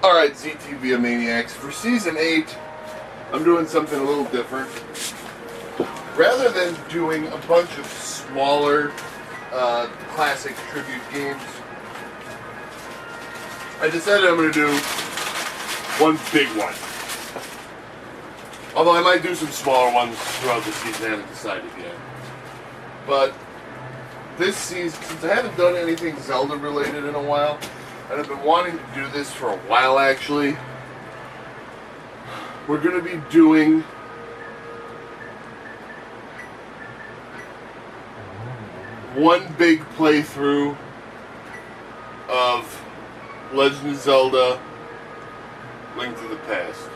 Alright, ZTV Maniacs, for Season 8, I'm doing something a little different. Rather than doing a bunch of smaller classic tribute games, I decided I'm going to do one big one. Although I might do some smaller ones throughout the season, I haven't decided yet. But this season, since I haven't done anything Zelda related in a while, and I've been wanting to do this for a while actually, we're going to be doing one big playthrough of Legend of Zelda: Link to the Past.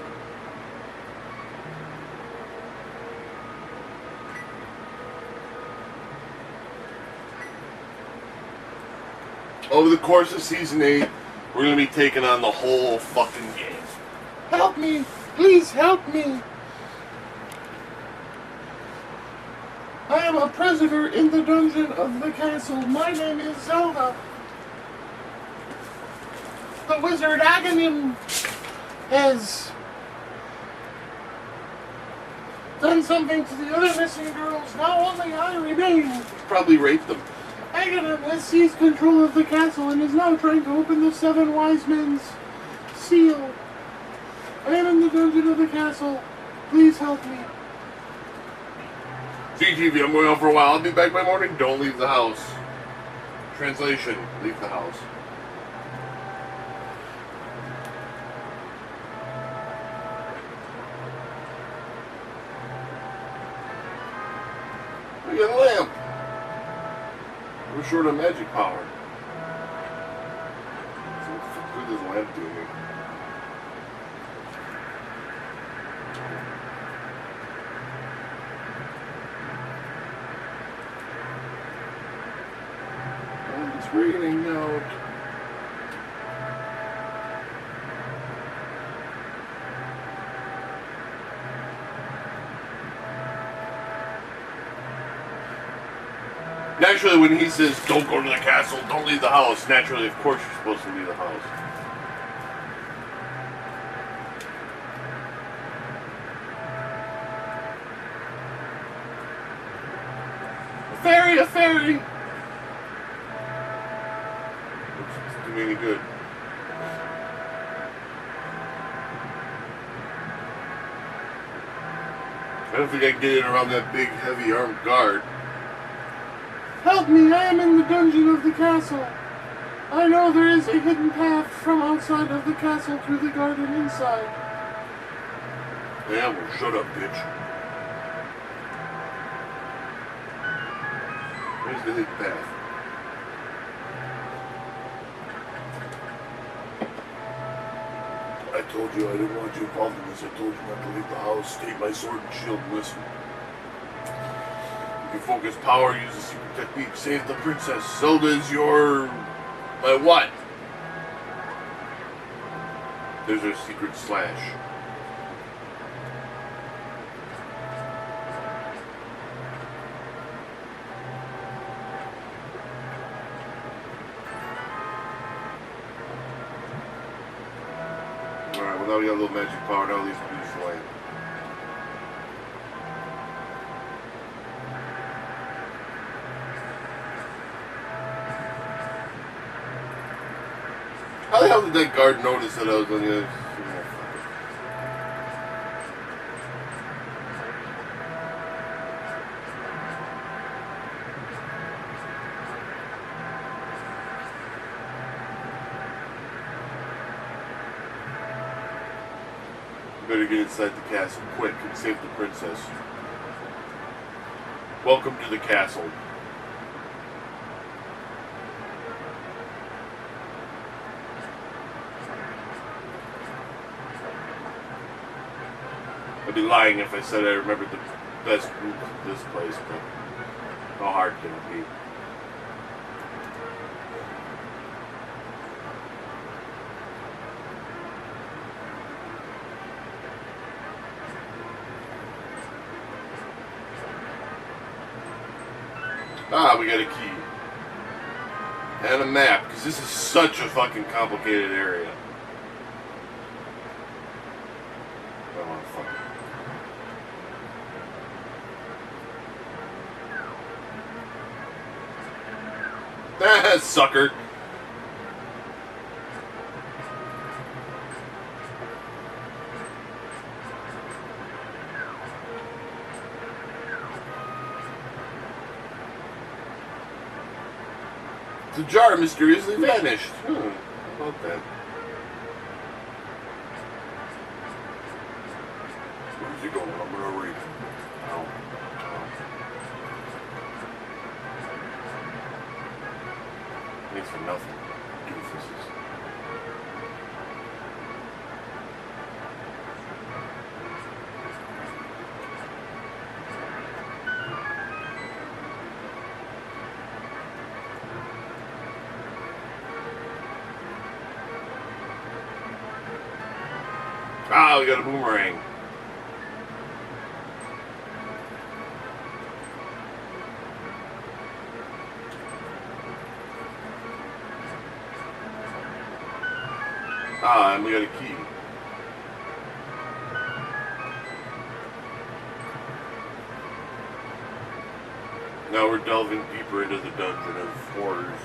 Over the course of Season 8, we're going to be taking on the whole fucking game. Help me! Please help me! I am a prisoner in the dungeon of the castle. My name is Zelda. The wizard Aghanim has done something to the other missing girls. Now only I remain. Probably raped them. Aghanim has seized control of the castle and is now trying to open the 7 wise men's seal. I am in the dungeon of the castle. Please help me. ZTV, I'm going out for a while. I'll be back by morning. Don't leave the house. Translation, leave the house. We got a lamp. We're short of magic power. So what the fuck is this lamp doing here? Oh, it's raining out. Naturally, when he says, don't go to the castle, don't leave the house, naturally, of course, you're supposed to leave the house. A fairy, a fairy! Oops, it's doing any good. I don't think I can get in around that big, heavy armed guard. Help me, I am in the dungeon of the castle. I know there is a hidden path from outside of the castle through the garden inside. Yeah, well, shut up, bitch. Where's the hidden path? I told you I didn't want you involved in this. I told you not to leave the house. Take my sword and shield and listen. You focus power, use a secret technique, save the princess. Zelda is your... my what? There's her secret slash. Alright, well now we got a little magic power, now at least we use the lamp. How the hell did that guard notice that I was on the other? Better get inside the castle quick and save the princess. Welcome to the castle. I'd be lying if I said I remembered the best route to this place, but how hard can it be? Ah, we got a key. And a map, because this is such a fucking complicated area. Sucker. The jar mysteriously vanished. How about that? Where's he going? I'm gonna read. Ow. Thanks for nothing. Doofuses. Ah, we got a boomerang. Ah, and we got a key. Now we're delving deeper into the dungeon of horrors.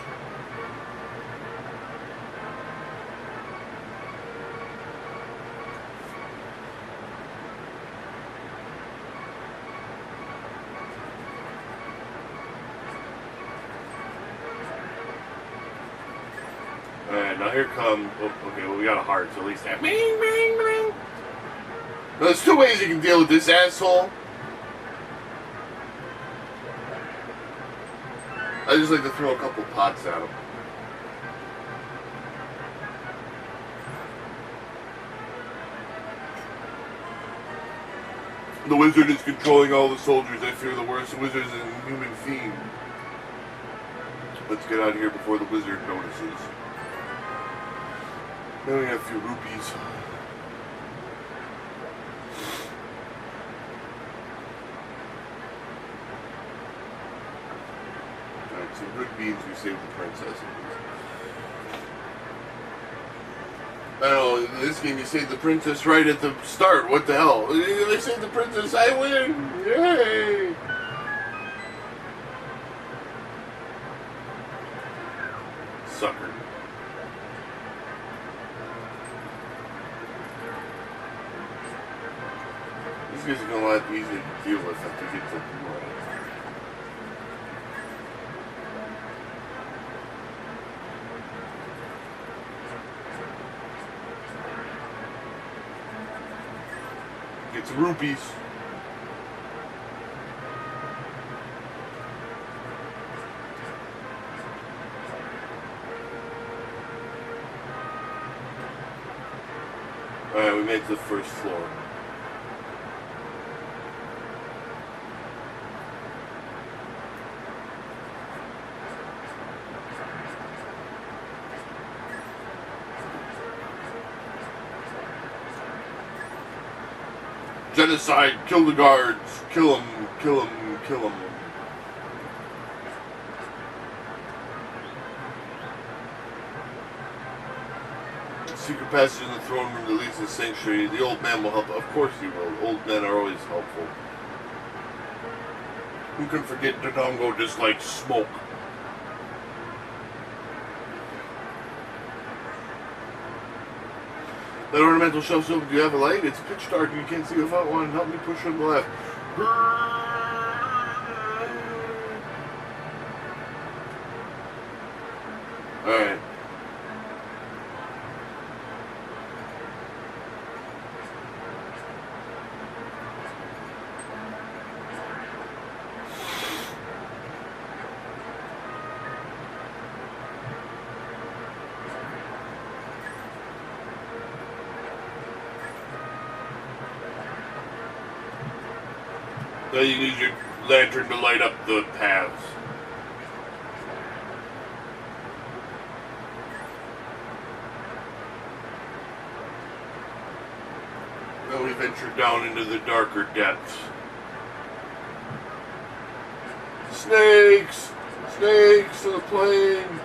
Alright, now here come... Oh, okay, well we got a heart, so at least that... Bing, bing, bing. Now there's two ways you can deal with this asshole. I just like to throw a couple pots at him. The wizard is controlling all the soldiers. I fear the worst wizards and human fiend. Let's get out of here before the wizard notices. Then we have a few rupees. Alright, so good means we saved the princess. I don't know, in this game you save the princess right at the start. What the hell? They saved the princess, I win! Yay! Sucker. These guys are gonna lot easier to deal with after you get to get some rupees. Alright, we made it to the first floor. Genocide, kill the guards, kill them, kill them, kill them. Secret passage in the throne room that leads to the sanctuary. The old man will help. Of course he will. Old men are always helpful. Who can forget Dodongo just like smoke? That ornamental shelf's open. Do you have a light? It's pitch dark and you can't see without one. Help me push on the left. Alright. Now you need your lantern to light up the paths. Now we venture down into the darker depths. Snakes! Snakes to the plane!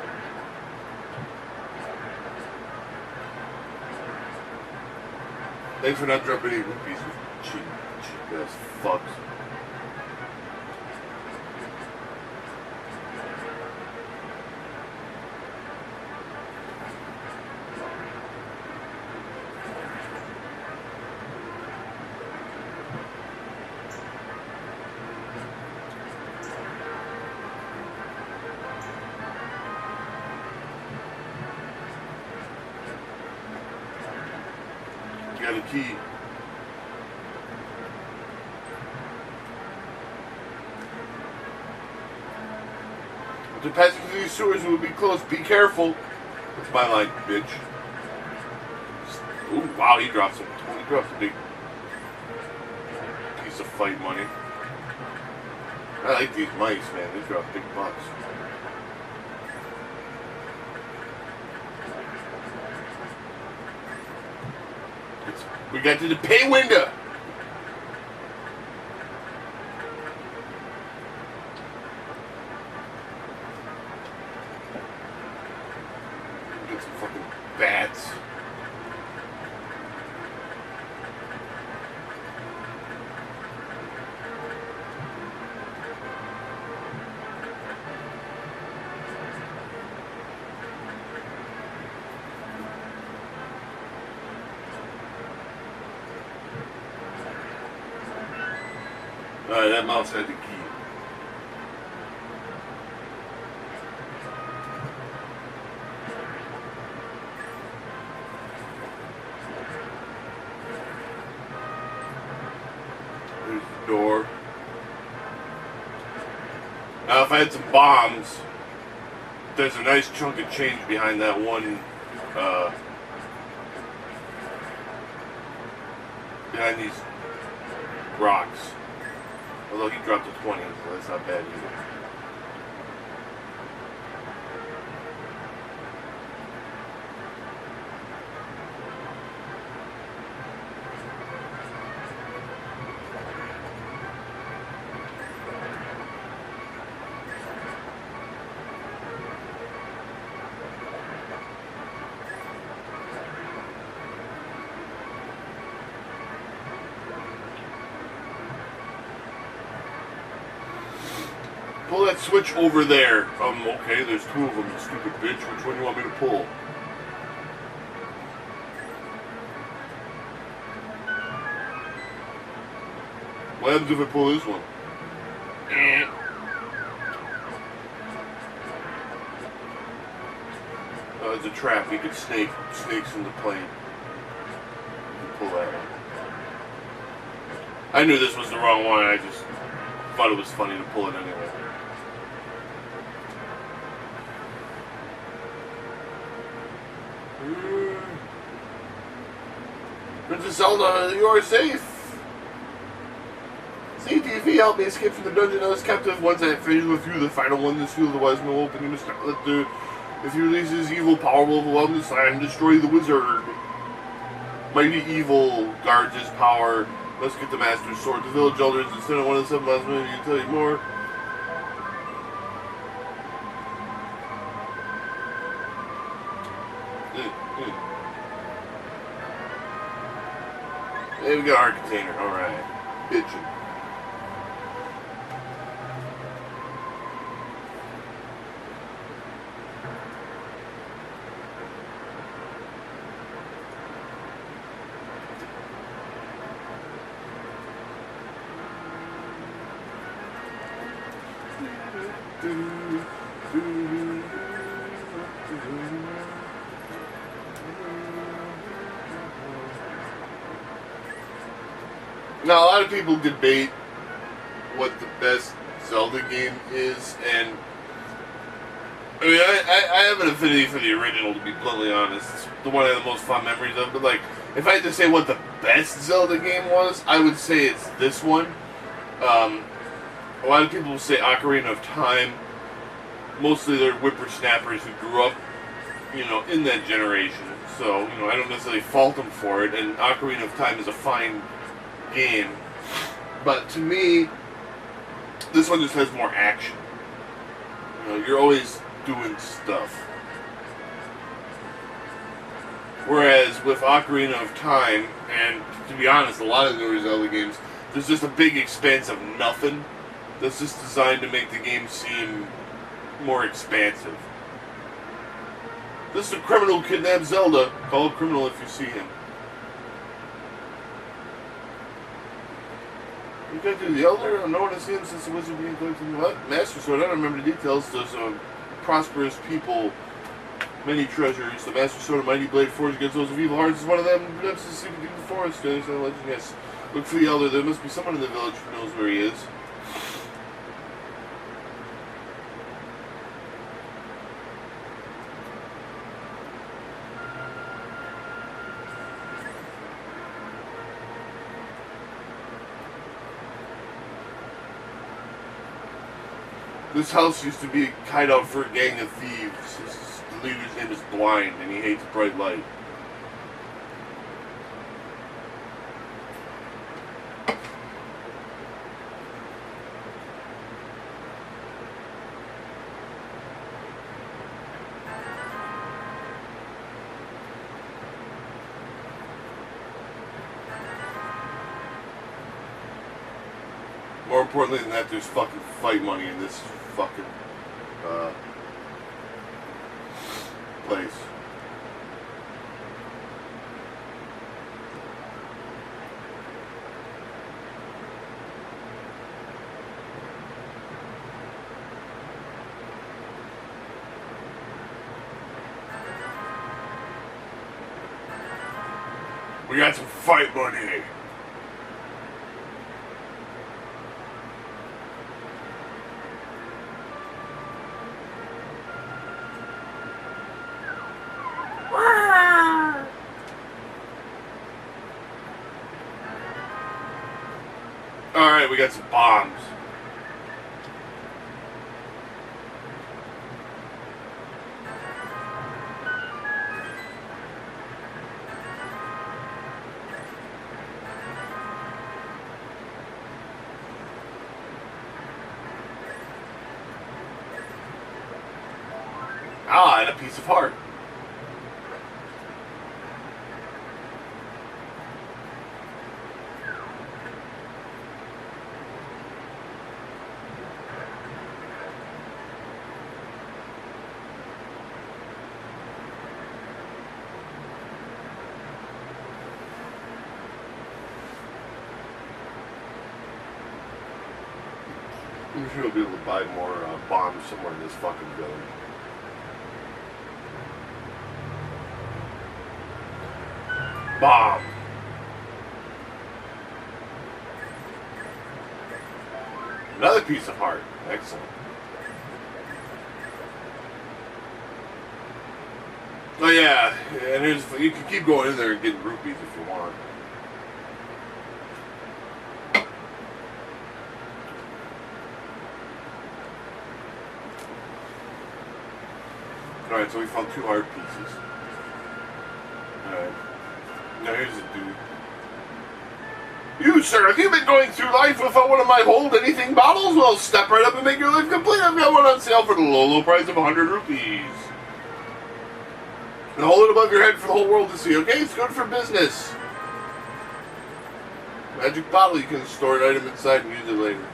Thanks for not dropping any rupees, you cheap ass fucks. got a key. If they're passing through these sewers, it would be close. Be careful. That's my line, bitch. Ooh, wow, he dropped some. He dropped a big piece of fight money. I like these mice, man. They drop big bucks. We got to the pay window. Get some fucking bats. Alright, that mouse had the key. There's the door. Now, if I had some bombs, there's a nice chunk of change behind that one, behind these rocks. Although he dropped a 20, so that's not bad either. Pull that switch over there. Okay, there's two of them, you stupid bitch. Which one do you want me to pull? What happens if I pull this one? It's a trap. You can snakes in the plane. You can pull that one. I knew this was the wrong one. I just thought it was funny to pull it anyway. Princess Zelda, you are safe. ZTV helped me escape from the dungeon I was captive. Once I finished with you, the final one, the seal of the wise man will open. You must not let the... If he releases evil power will overwhelm this land and destroy the wizard. Mighty evil guards his power. Let's get the master's sword. The village elders instead of one of the 7 last minutes. You can tell you more. Hey, we got our container. Alright. Bitchin'. Now, a lot of people debate what the best Zelda game is, and I mean, I have an affinity for the original, to be bluntly honest. It's the one I have the most fond memories of, but like, if I had to say what the best Zelda game was, I would say it's this one. A lot of people will say Ocarina of Time. Mostly they're whippersnappers who grew up, you know, in that generation. So, you know, I don't necessarily fault them for it, and Ocarina of Time is a fine game. But to me, this one just has more action. You know, you're always doing stuff. Whereas with Ocarina of Time, and to be honest, a lot of the newer Zelda games, there's just a big expanse of nothing that's just designed to make the game seem more expansive. This is a criminal kidnapped Zelda. Call a criminal if you see him. You got to the elder? No one has seen him since the wizard being collected. What? Master Sword. I don't remember the details. There's a prosperous people many treasures. The Master Sword of Mighty Blade forged against those of evil hearts is one of them. Perhaps the secret in the forest. There's no legend. Yes. Look for the elder. There must be someone in the village who knows where he is. This house used to be a hideout for a gang of thieves. The leader's name is Blind, and he hates bright light. More importantly than that, there's fucking fight money in this fucking place. We got some fight money. Alright, we got some bombs. Ah, and a piece of heart. I'm sure we'll be able to buy more bombs somewhere in this fucking village. Bomb! Another piece of heart. Excellent. Oh yeah, and you can keep going in there and getting rupees if you want. Alright, so we found 2 heart pieces. Alright. Now here's the dude. You, sir, have you been going through life without one of my hold anything bottles? Well, step right up and make your life complete. I've got one on sale for the low price of 100 rupees. And hold it above your head for the whole world to see, okay? It's good for business. Magic bottle, you can store an item inside and use it later.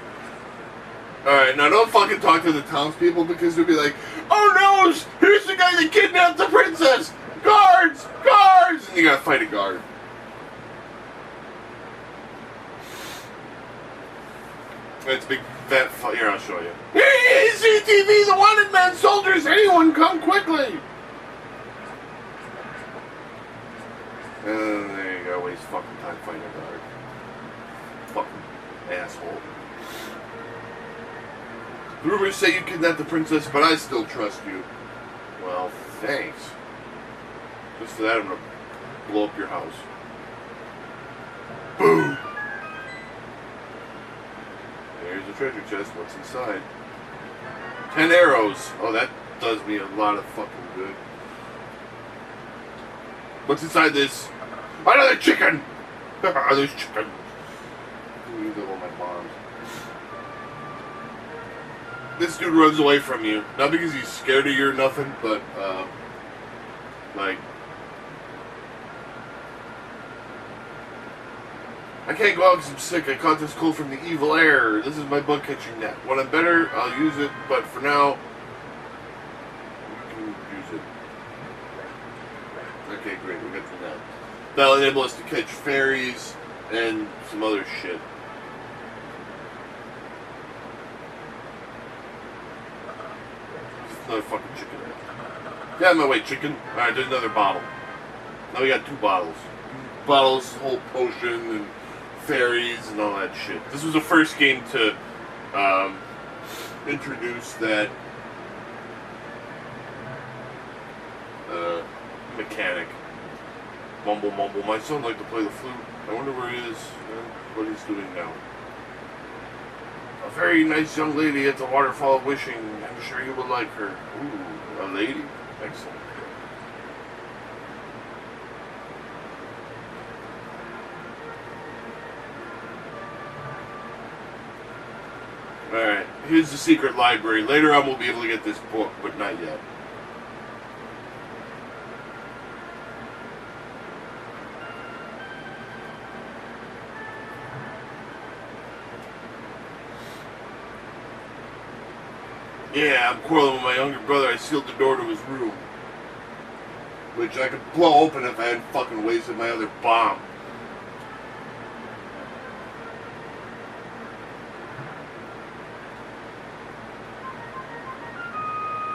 Alright, now don't fucking talk to the townspeople because they'll be like, oh no, here's the guy that kidnapped the princess! Guards! Guards! And you gotta fight a guard. It's a big fat fight. Here, I'll show you. Hey, ZTV, the wanted man, soldiers! Anyone come quickly! And there you go, waste fucking time fighting a guard. Fucking asshole. The rumors say you kidnapped the princess, but I still trust you. Well, thanks. Just for that, I'm gonna blow up your house. Boom! There's the treasure chest. What's inside? 10 arrows. Oh, that does me a lot of fucking good. What's inside this? Another chicken! There's chicken. Use all my bombs. This dude runs away from you. Not because he's scared of you or nothing, but, like... I can't go out because I'm sick. I caught this cold from the evil air. This is my bug catching net. When I'm better, I'll use it, but for now, you can use it. Okay, great. We got the net. That'll enable us to catch fairies and some other shit. Another fucking chicken head. Yeah, my way, chicken. Alright, there's another bottle. Now we got 2 bottles. Bottles, whole potion, and fairies, and all that shit. This was the first game to introduce that mechanic. Mumble, mumble. My son liked to play the flute. I wonder where he is and what he's doing now. A very nice young lady at the Waterfall of Wishing. I'm sure you would like her. Ooh, a lady. Excellent. Alright, here's the secret library. Later on we'll be able to get this book, but not yet. Yeah, I'm quarreling with my younger brother. I sealed the door to his room, which I could blow open if I hadn't fucking wasted my other bomb.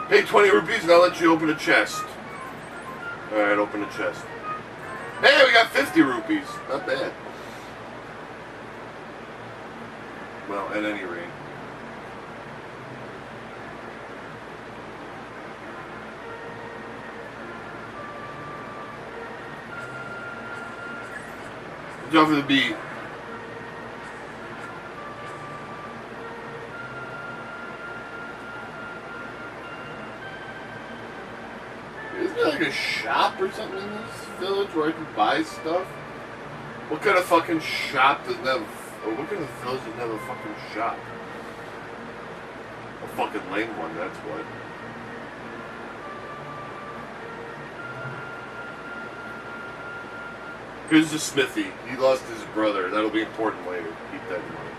Pay 20 rupees and I'll let you open a chest. Alright, open the chest. Hey, we got 50 rupees. Not bad. Well, at any rate. Off of the beat. Isn't there like a shop or something in this village where I can buy stuff? What kind of fucking shop doesn't have, or what kind of village doesn't have a fucking shop? A fucking lame one, that's what. Here's the smithy. He lost his brother. That'll be important later. Keep that in mind.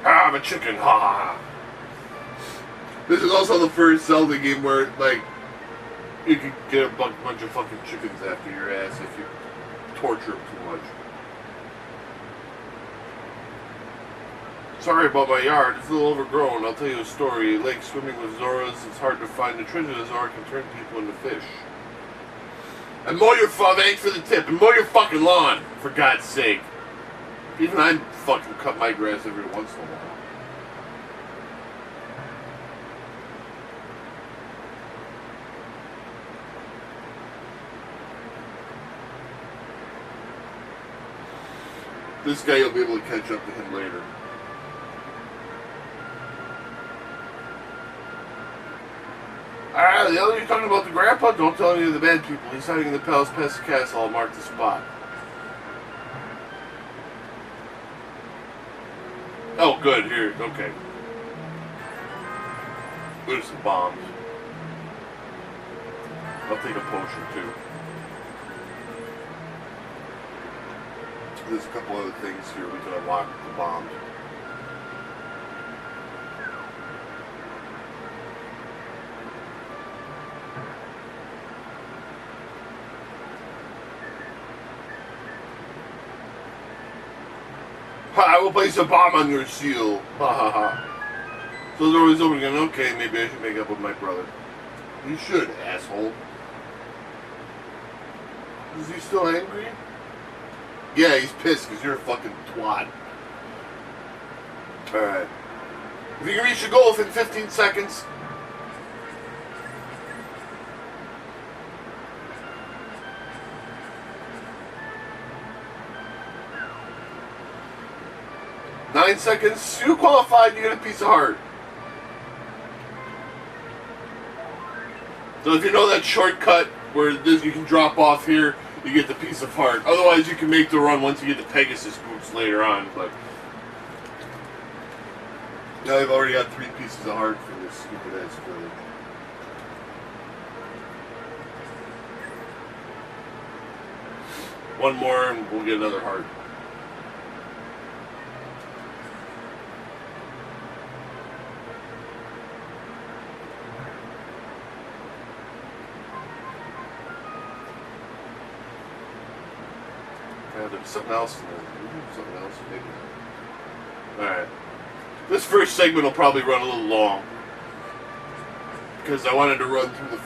Ah, I'm a chicken. Ha ha. This is also the first Zelda game where, like, you could get a bunch of fucking chickens after your ass if you torture them too much. Sorry about my yard, it's a little overgrown. I'll tell you a story. Lake swimming with Zoras, it's hard to find the treasure. The Zora can turn people into fish. And mow your thanks for the tip, and mow your fucking lawn, for God's sake. Even I fucking cut my grass every once in a while. This guy, you'll be able to catch up to him later. Alright, the other you're talking about the grandpa? Don't tell any of the bad people. He's hiding in the palace past the castle. I'll mark the spot. Oh, good. Here. Okay. There's some bombs. I'll take a potion, too. There's a couple other things here we can unlock with the bombs. I will place a bomb on your seal. Ha ha ha. So the door is open again. Okay, maybe I should make up with my brother. You should, asshole. Is he still angry? Yeah, he's pissed because you're a fucking twat. Alright. If you can reach your goal within 15 seconds. Nine seconds, you qualified, you get a piece of heart. So if you know that shortcut where you can drop off here, you get the piece of heart. Otherwise, you can make the run once you get the Pegasus boots later on. But now I've already got 3 pieces of heart for this stupid ass village. One more, and we'll get another heart. There's something else in there. Something else maybe. Alright. This first segment will probably run a little long. Because I wanted to run through the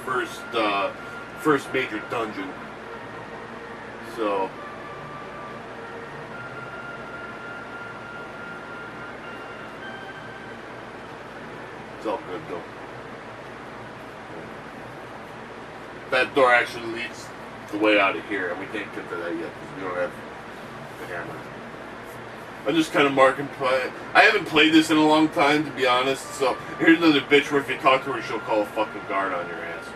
first major dungeon. So... it's all good though. That door actually leads the way out of here, and we can't get to that yet because we don't have the hammer. I'm just kind of marking play. I haven't played this in a long time, to be honest, so here's another bitch where if you talk to her, she'll call a fucking guard on your ass.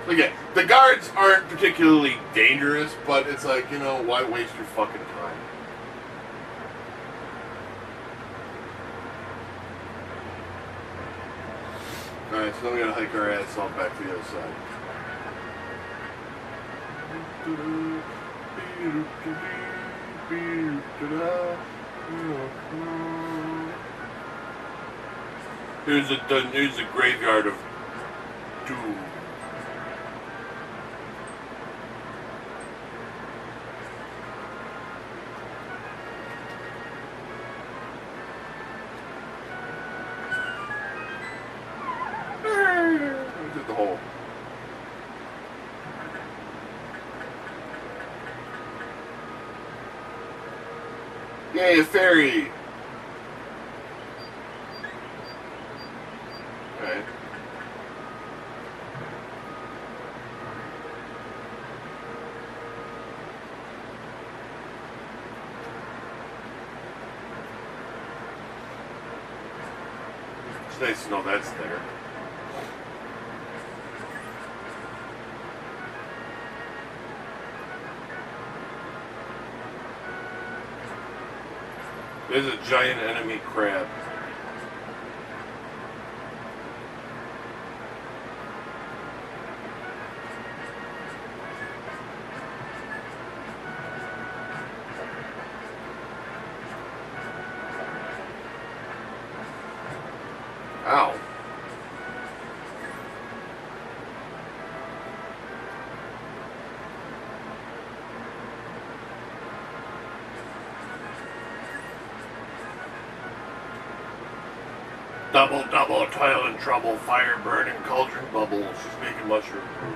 Again, the guards aren't particularly dangerous, but it's like, you know, why waste your fucking time? Alright, so then we gotta hike our ass all back to the other side. Here's a graveyard of doom. The hole. Yay, a fairy! Alright. It's nice to know that's there. There's a giant enemy crab. Ow. Double, double, toil and trouble, fire burning, cauldron bubbles. She's making mushroom fruit.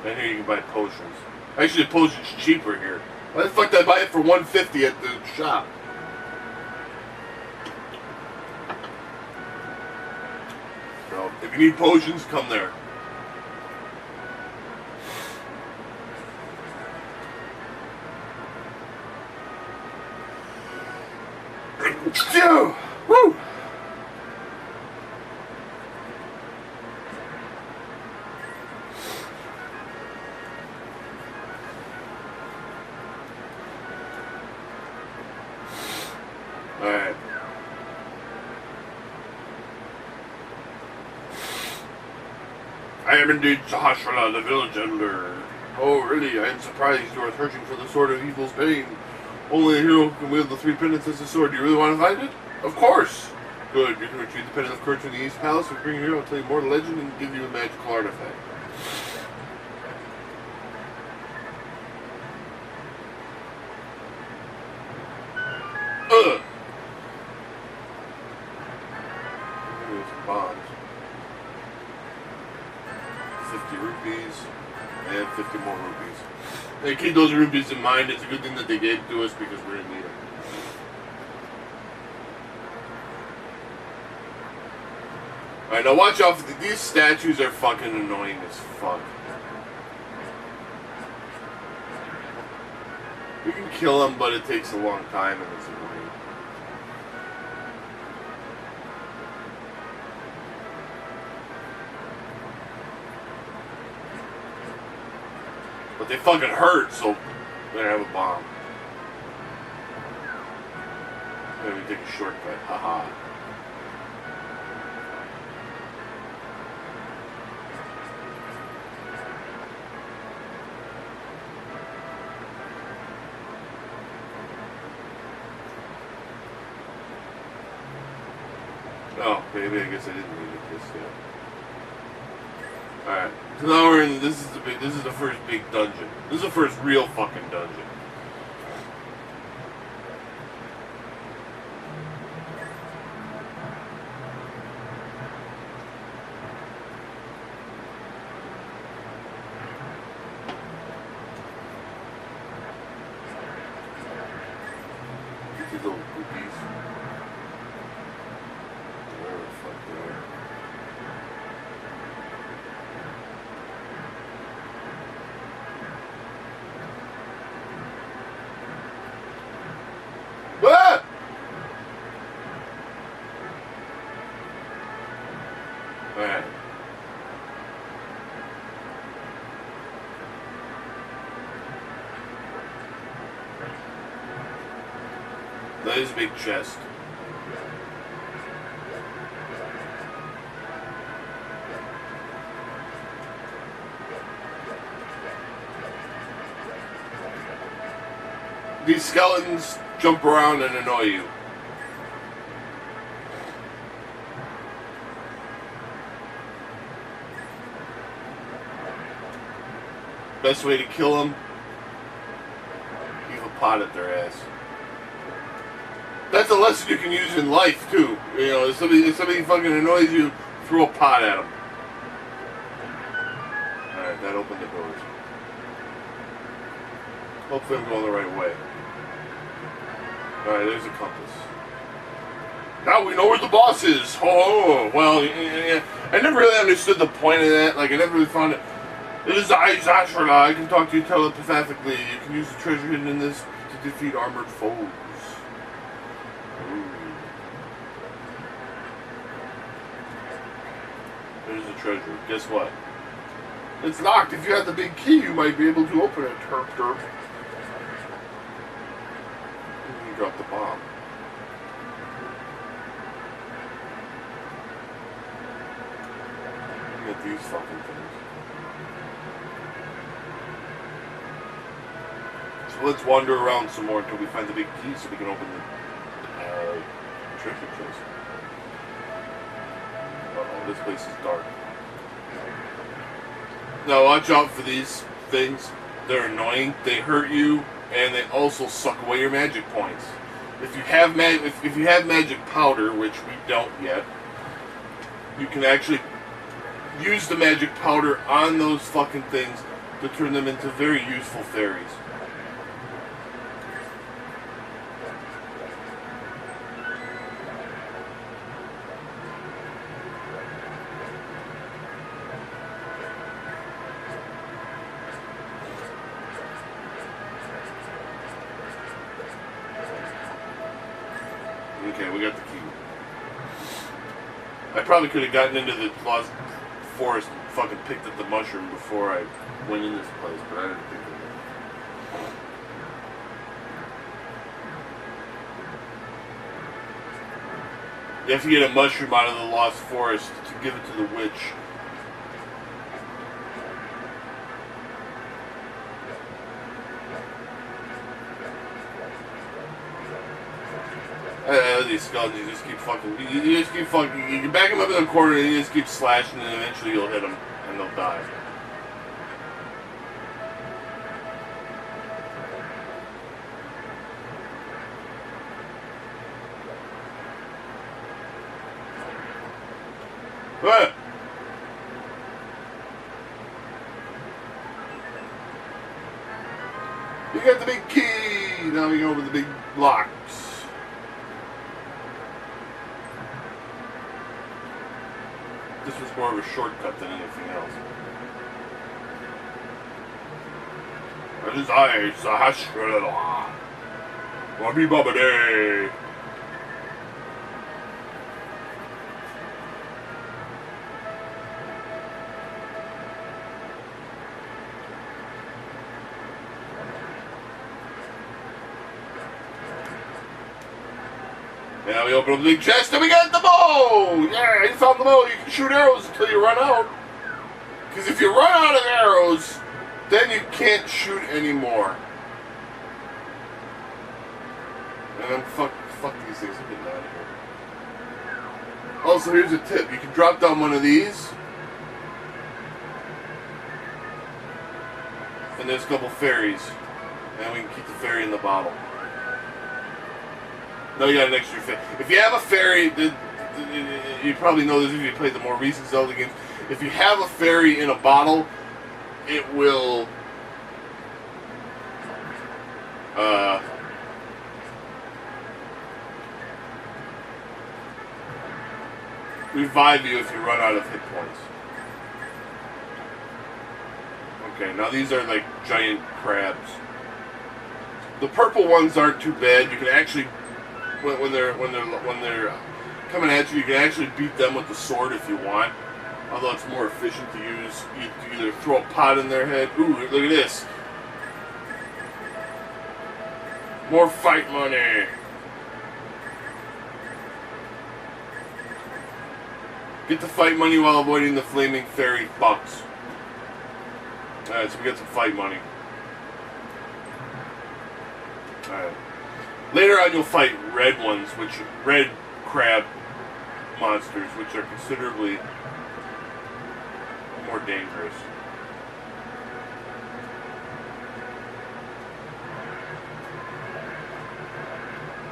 And here you can buy potions. Actually, the potion's cheaper here. Why the fuck did I buy it for $150 at the shop? So, if you need potions, come there. Woo! Alright. I am indeed Sahasrara, the village elder. Oh, really? I am surprised you are searching for the sword of evil's bane. Only a hero can wield the three pendants as a sword. Do you really want to find it? Of course! Good. You can retrieve the pendant of courage from the East Palace. We bring your hero, tell you more legend, and give you a magical artifact. Ugh! There's some bombs. 50 rupees. And 50 more rupees. Hey, keep those rupees in mind. It's a good thing that they gave to us because we're in need of them. Alright, now watch out. These statues are fucking annoying as fuck. You can kill them, but it takes a long time and it's annoying. But they fucking hurt, so they have a bomb. Maybe take a shortcut, haha. Oh, maybe I guess I didn't need it this yet. Alright, so now we're in, this is the first big dungeon. This is the first real fucking dungeon. These little goopies. Where the fuck they are. Ah! Alright. That is a big chest. These skeletons jump around and annoy you. Best way to kill them, heave a pot at their ass. That's a lesson you can use in life too. You know, if somebody fucking annoys you, throw a pot at them. Alright, that opened the doors. Hopefully I'm going the right way. Alright, there's a compass. Now we know where the boss is! Oh, well, yeah. I never really understood the point of that. Like, I never really found it. It is Ashura. I can talk to you telepathically. You can use the treasure hidden in this to defeat armored foes. Ooh. There's the treasure. Guess what? It's locked. If you had the big key, you might be able to open it. Terp, terp. You dropped the bomb. Look at these fucking things. So let's wander around some more until we find the big key so we can open the treasure chest. Oh, this place is dark. Now watch out for these things. They're annoying. They hurt you, and they also suck away your magic points. If you have if you have magic powder, which we don't yet, you can actually use the magic powder on those fucking things to turn them into very useful fairies. Okay, we got the key. I probably could have gotten into the lost forest and fucking picked up the mushroom before I went in this place, but I didn't think of it. You have to get a mushroom out of the lost forest to give it to the witch. These skeletons, you just keep fucking, you just keep fucking, you can back them up in the corner and you just keep slashing and eventually you'll hit them and they'll die. What? You got the big key! Now we can open the big locks. This was more of a shortcut than anything else. That is I, Sahashrala. Wabi Baba Day. Now we open up the big chest and we got the bow! Yeah, you found the bow. You can shoot arrows until you run out. Because if you run out of arrows, then you can't shoot anymore. And then fuck these things. I'm getting out of here. Also, here's a tip. You can drop down one of these. And there's a couple fairies. And we can keep the fairy in the bottle. No, you got an extra fairy. If you have a fairy, you probably know this if you played the more recent Zelda games. If you have a fairy in a bottle, it will revive you if you run out of hit points. Okay, now these are like giant crabs. The purple ones aren't too bad. You can actually, when they're coming at you, you can actually beat them with the sword if you want. Although it's more efficient to use, to either throw a pot in their head. Ooh, look at this. More fight money. Get the fight money while avoiding the flaming fairy bucks. Alright, so we got some fight money. Alright. Later on you'll fight red ones, red crab monsters, which are considerably more dangerous.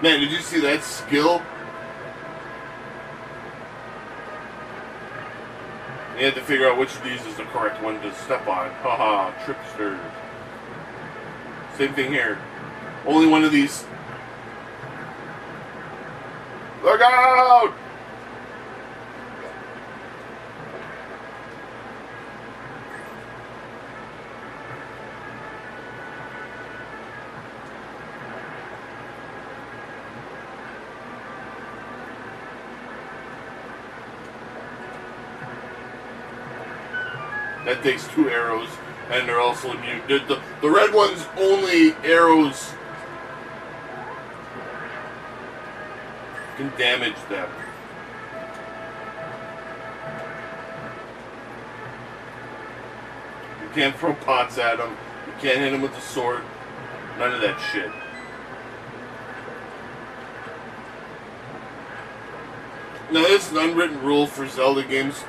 Man, did you see that skill? You had to figure out which of these is the correct one to step on. Haha, tricksters. Same thing here. Only one of these. Look out! That takes 2 arrows, and they're also immune. The red one's only arrows can damage them. You can't throw pots at them. You can't hit them with the sword. None of that shit. Now, this is an unwritten rule for Zelda games.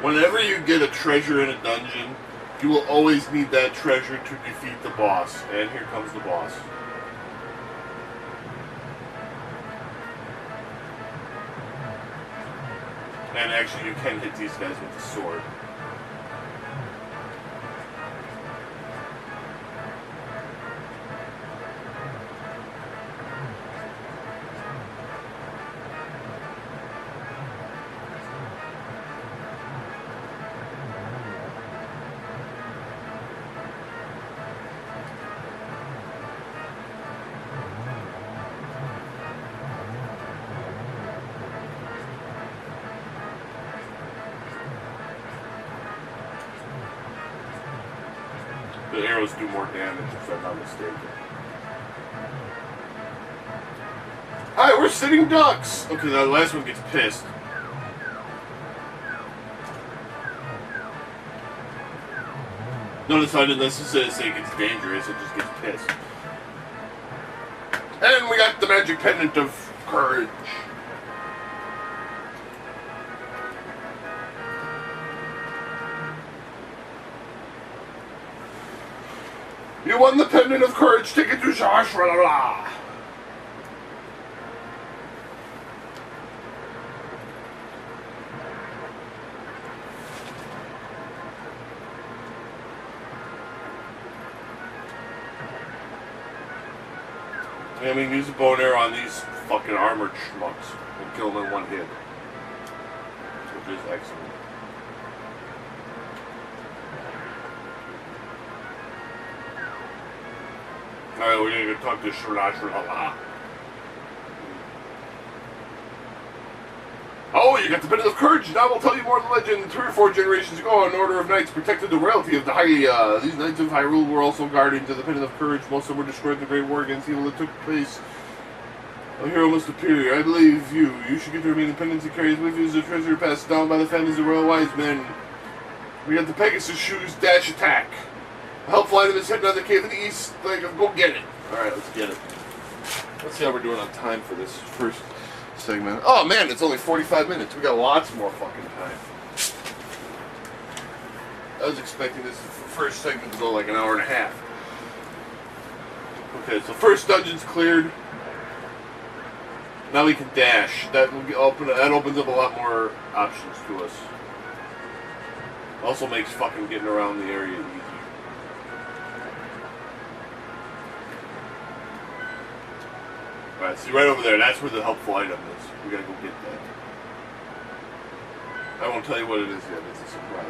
Whenever you get a treasure in a dungeon, you will always need that treasure to defeat the boss. And here comes the boss. And actually, you can hit these guys with the sword. The arrows do more damage, if I'm not mistaken. Alright, we're sitting ducks! Okay, now the last one gets pissed. Notice how it doesn't necessarily say it gets dangerous, it just gets pissed. And we got the magic pendant of courage. You won the pendant of courage, take it to Josh, blah, blah, blah. I mean, use a bow and arrow on these fucking armored schmucks and kill them in one hit. Which is excellent. Alright, we're gonna go talk to Shalala. Oh, you got the pendant of courage. Now we'll tell you more of the legend. 3 or 4 generations ago, an order of knights protected the royalty of the High. These knights of Hyrule were also guardians of the pendant of courage. Most of them were destroyed in the Great War against evil that took place. A hero must appear. I believe you. You should get the remaining pendants he carries with you as a treasure passed down by the families of royal wise men. We got the Pegasus shoes dash attack. A helpful item is hidden on the cave in the east. Like, go get it. Alright, let's get it. Let's see how we're doing on time for this first segment. Oh man, it's only 45 minutes. We got lots more fucking time. I was expecting this first segment to go like an hour and a half. Okay, so first dungeon's cleared. Now we can dash. That opens up a lot more options to us. Also makes fucking getting around the area easy. Alright, see right over there, that's where the helpful item is. We gotta go get that. I won't tell you what it is yet. It's a surprise.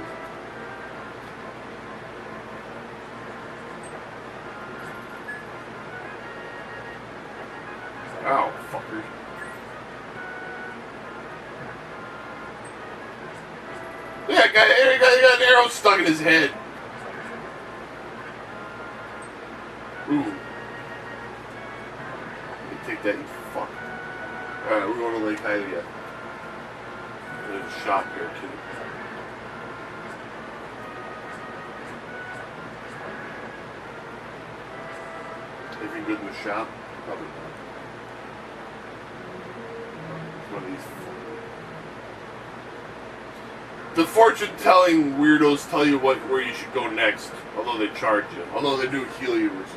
Ow, fucker. Yeah, he got an arrow stuck in his head. Ooh. Take that, you fuck. Alright, we're going to Lake Hylia. There's a shop here, too. Anything good in the shop? Probably not. One of these. The fortune-telling weirdos tell you where you should go next, although they charge you. Although they do heal you, which is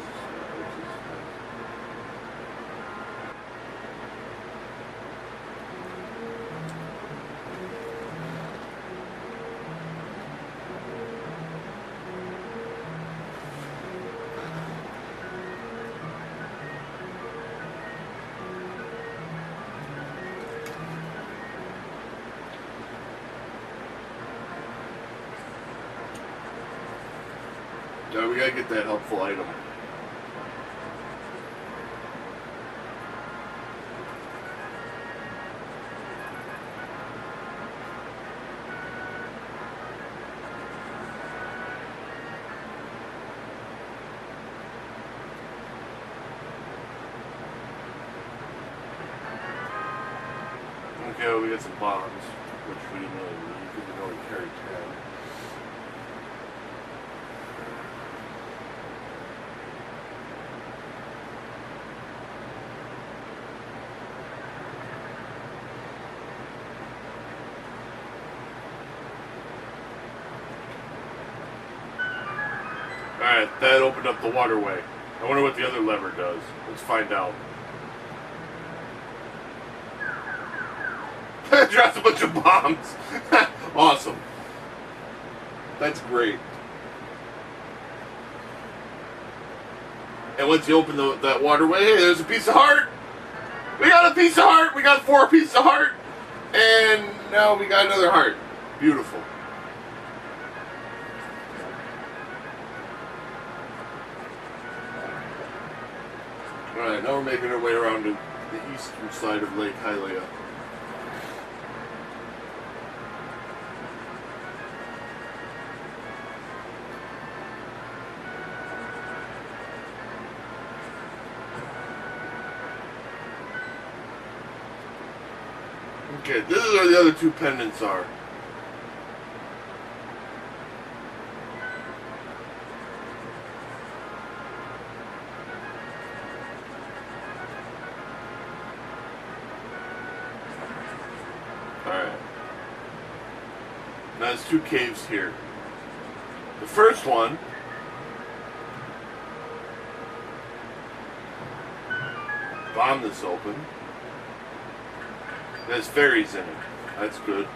yeah, we gotta get that helpful item. Okay, well, we got some bombs, which we didn't really need because we only carry 10. Alright, that opened up the waterway. I wonder what the other lever does. Let's find out. Drops a bunch of bombs. Awesome. That's great. And once you open that waterway, hey, there's a piece of heart. We got a piece of heart. We got 4 pieces of heart. And now we got another heart. Beautiful. Alright, now we're making our way around to the eastern side of Lake Hylia. Okay, this is where the other 2 pendants are. Alright. Now there's 2 caves here. The first one bomb this open. There's fairies in it. That's good.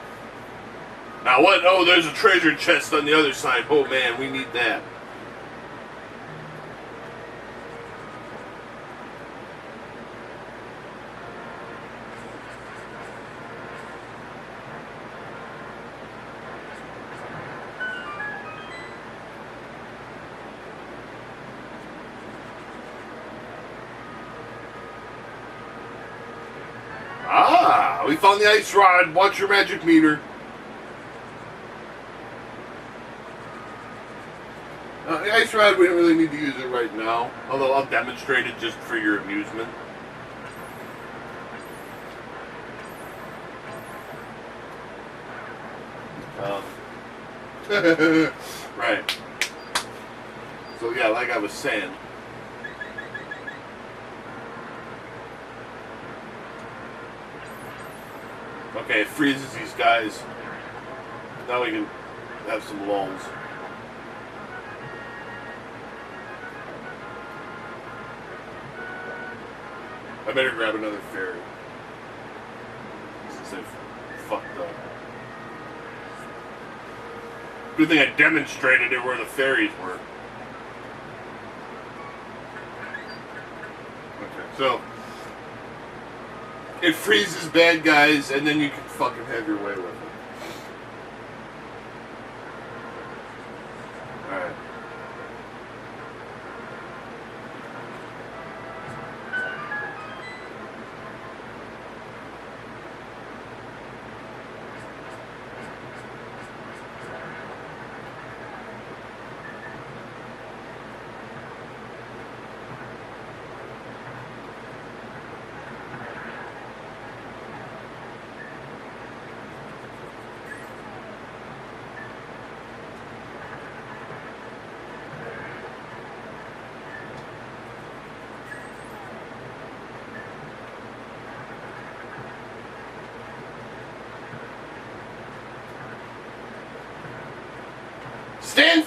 Now what? Oh, there's a treasure chest on the other side. Oh man, we need that. Ah, we found the ice rod. Watch your magic meter. The ice rod, we don't really need to use it right now. Although I'll demonstrate it just for your amusement. Right. So yeah, like I was saying. Okay, it freezes these guys. Now we can have some lulls. I better grab another fairy. Since they've fucked up. Good thing I demonstrated it where the fairies were. Okay, so it freezes bad guys, and then you can fucking have your way with it.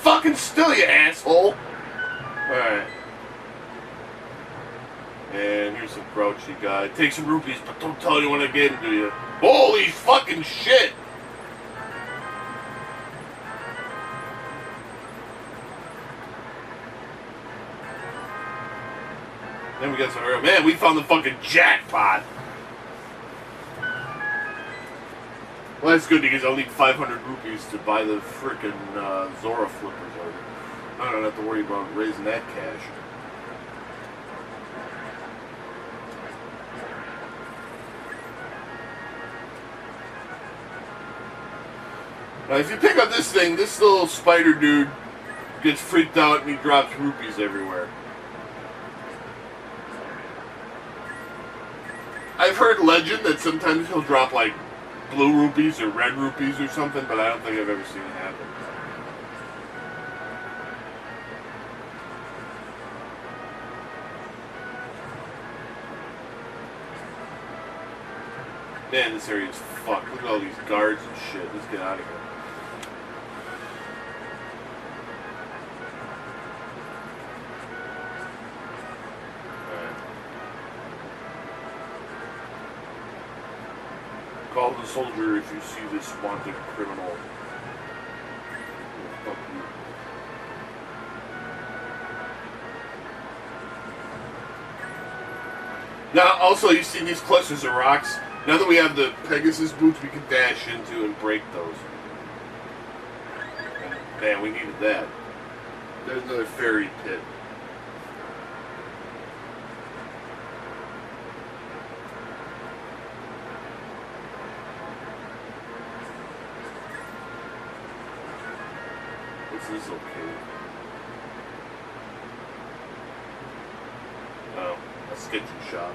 fucking still, you asshole! Alright. And here's some grouchy guy. Take some rupees, but don't tell anyone again, do you? Holy fucking shit! Then we got some... Man, we found the fucking jackpot! Well, that's good because I'll need 500 rupees to buy the frickin' Zora flippers over. I don't have to worry about raising that cash. Now, if you pick up this thing, this little spider dude gets freaked out and he drops rupees everywhere. I've heard legend that sometimes he'll drop, like, blue rupees or red rupees or something, but I don't think I've ever seen it happen. Man, this area is fucked. Look at all these guards and shit. Let's get out of here. Call the soldier if you see this wanted criminal. Fuck you. Now, also, you see these clusters of rocks? Now that we have the Pegasus boots, we can dash into and break those. Man, we needed that. There's another fairy pit. This is okay. Oh, a sketchy shop.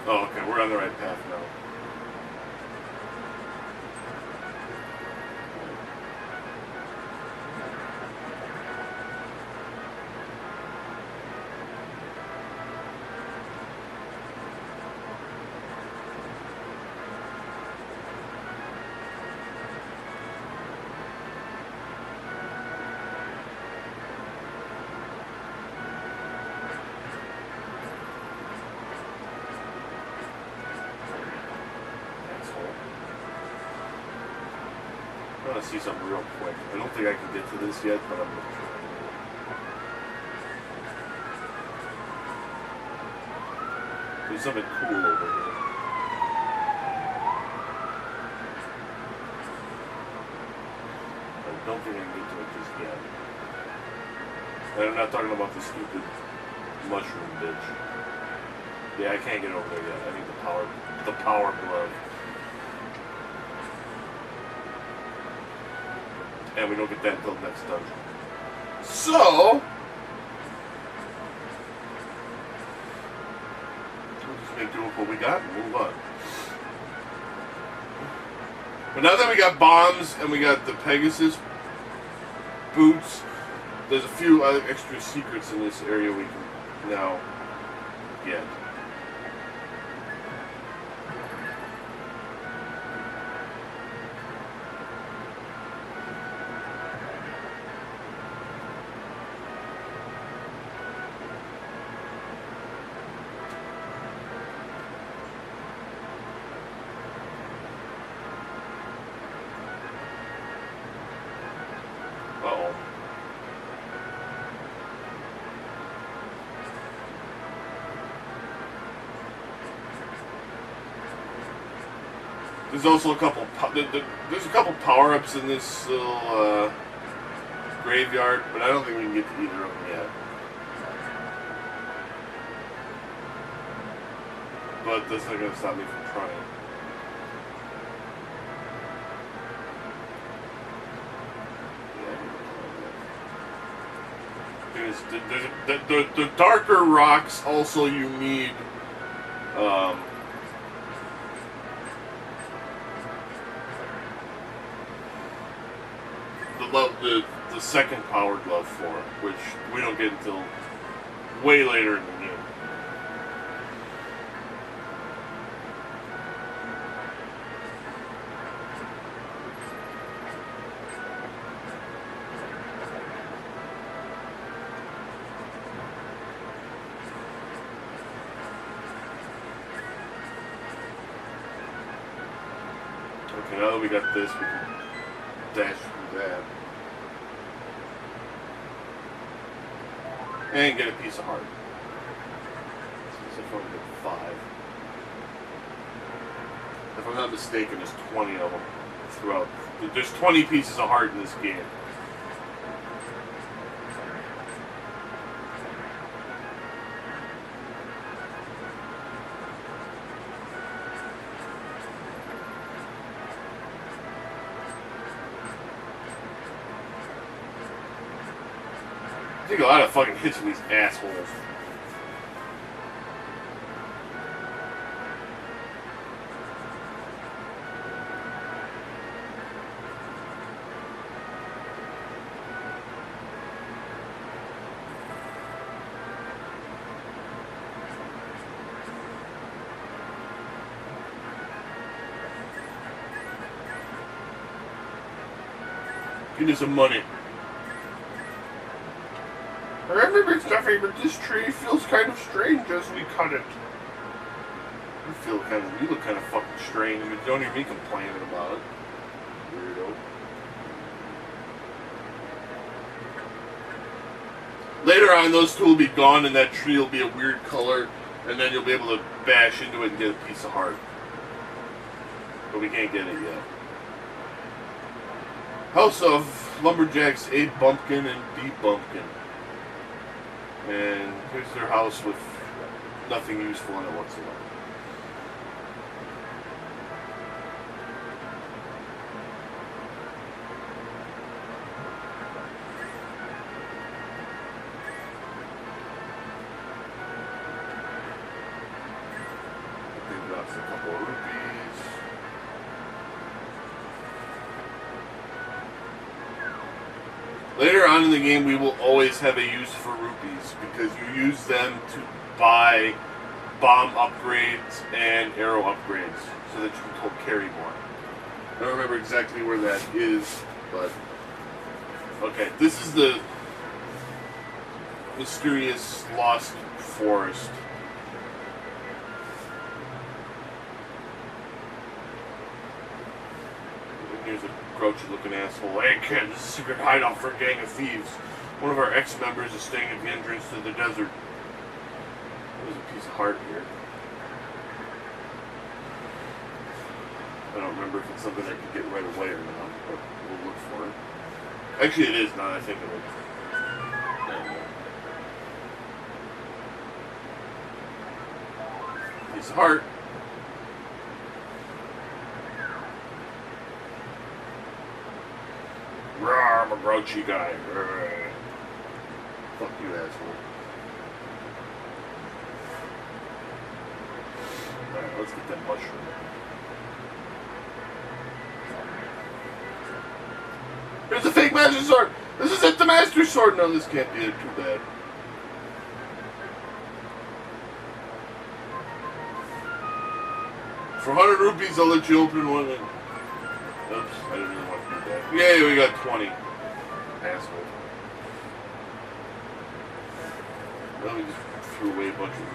Oh, okay, we're on the right path now. I want to see something real quick. I don't think I can get to this yet, but I'm going to try. There's something cool over here. I don't think I can get to it just yet. And I'm not talking about the stupid mushroom bitch. Yeah, I can't get over there yet. I need the power glove. And we don't get that until the next dungeon. So, we'll just make do with what we got and move on. But now that we got bombs and we got the Pegasus boots, there's a few other extra secrets in this area we can now get. There's also a couple. There's a couple power-ups in this little graveyard, but I don't think we can get to either of them yet. But that's not going to stop me from trying. The darker rocks also you need. The second power glove for, which we don't get until way later in the game. Okay, now that we got this, we can dash through that. And get a piece of heart. So if I only get 5. If I'm not mistaken, there's 20 of them throughout. There's 20 pieces of heart in this game. I take a lot of fucking hits from these assholes. Give me some money. I remember Stuffy, but this tree feels kind of strange as we cut it. You look kind of fucking strange. I mean, don't hear me complaining about it. Weirdo. Later on, those two will be gone, and that tree will be a weird color, and then you'll be able to bash into it and get a piece of heart. But we can't get it yet. House of Lumberjacks A. Bumpkin and B. Bumpkin. And here's their house with nothing useful in it whatsoever. I think that's a couple of rupees. Later on in the game, we will always have a use for rupees because you use them to buy bomb upgrades and arrow upgrades so that you can carry more. I don't remember exactly where that is, but okay, this is the mysterious lost forest. Here's a grouchy looking asshole. Hey kid, this is a secret hideout for a gang of thieves. One of our ex-members is staying at the entrance to the desert. There's a piece of heart here. I don't remember if it's something I can get right away or not, but we'll look for it. Actually it is now that I think of it. Piece of heart. I'm a grouchy guy. Fuck you, asshole. Alright, let's get that mushroom. Here's the fake master sword! This isn't the master sword! No, this can't be it. Too bad. For 100 rupees, I'll let you open one. Oops, I didn't really want to do that. Yay, we got 20. Asshole. Well, we just threw away a bunch of rupees.